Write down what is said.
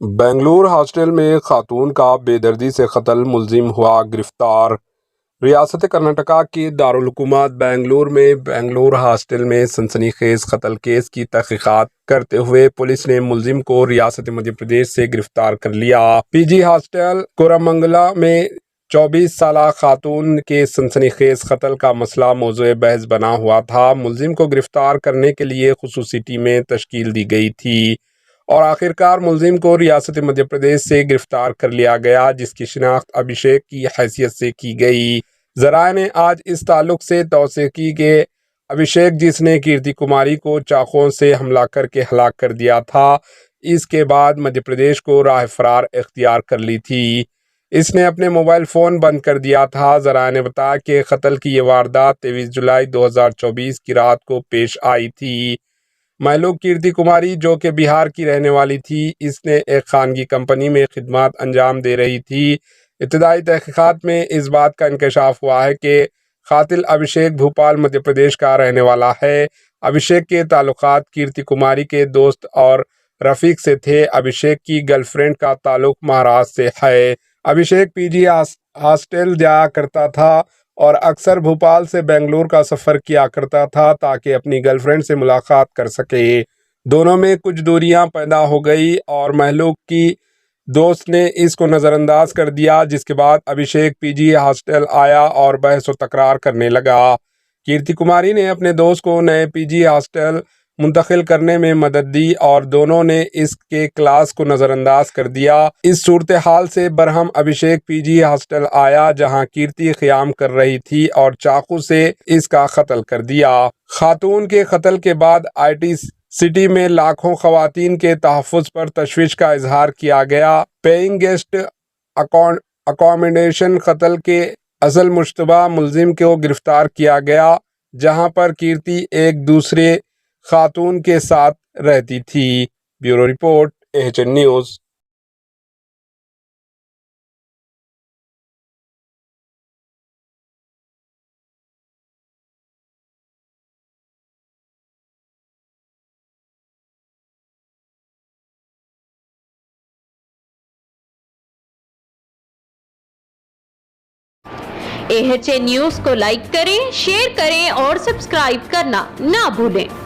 Bengaluru hostel में खातून का बेदर्दी से कत्ल, मुलजिम हुआ गिरफ्तार। रियासत कर्नाटका के दारुल हुकूमत बेंगलुरु में बेंगलुरु हॉस्टल में सनसनीखेज कत्ल केस की तहकीकात करते हुए पुलिस ने मुलजिम को रियासत मध्य प्रदेश से गिरफ्तार कर लिया। पीजी हॉस्टल कोरामंगला में 24 साल खातून के सनसनीखेज कत्ल का मसला मौजूए बहस बना हुआ था। मुलजिम को गिरफ्तार करने के लिए खुसूसी टीमें तश्कील दी गई थी और आखिरकार मुलजिम को रियासत मध्य प्रदेश से गिरफ्तार कर लिया गया, जिसकी शिनाख्त अभिषेक की हैसियत से की गई। जराए ने आज इस ताल्लुक से तौसीकी के अभिषेक, जिसने कीर्ति कुमारी को चाकुओं से हमला करके हलाक कर दिया था, इसके बाद मध्य प्रदेश को राह फरार इख्तियार कर ली थी। इसने अपने मोबाइल फ़ोन बंद कर दिया था। जराए ने बताया कि कत्ल की ये वारदात 23 जुलाई 2024 की रात को पेश आई थी। महलूक कीर्ति कुमारी, जो कि बिहार की रहने वाली थी, इसने एक खानगी कंपनी में खिदमत अंजाम दे रही थी। इब्तदाई तहकीकात में इस बात का इंकशाफ हुआ है कि कातिल अभिषेक भोपाल मध्य प्रदेश का रहने वाला है। अभिषेक के ताल्लुकात कीर्ति कुमारी के दोस्त और रफीक से थे। अभिषेक की गर्लफ्रेंड का ताल्लुक महाराष्ट्र से है। अभिषेक पीजी हॉस्टल जाया करता था और अक्सर भोपाल से बेंगलुरु का सफ़र किया करता था ताकि अपनी गर्लफ्रेंड से मुलाकात कर सके। दोनों में कुछ दूरियां पैदा हो गई और महलूक की दोस्त ने इसको नज़रअंदाज कर दिया, जिसके बाद अभिषेक पीजी हॉस्टल आया और बहस व तकरार करने लगा। कीर्ति कुमारी ने अपने दोस्त को नए पीजी हॉस्टल मुंतकिल करने में मदद दी और दोनों ने इसके क्लास को नज़रअंदाज कर दिया। इस सूरत हाल से बरहम अभिषेक पीजी हॉस्टल आया, जहां कीर्ति क़याम कर रही थी और चाकू से इसका कत्ल कर दिया। खातून के कत्ल के बाद IT सिटी में लाखों खवातीन के तहफ़्फ़ुज़ पर तशवीश का इजहार किया गया। पेइंग गेस्ट अकोमोडेशन कत्ल के असल मुश्तबा मुलजिम को गिरफ्तार किया गया, जहां पर कीर्ति एक दूसरे खातून के साथ रहती थी। Bureau report, AHN news. AHN news को लाइक करें, शेयर करें और सब्सक्राइब करना ना भूलें।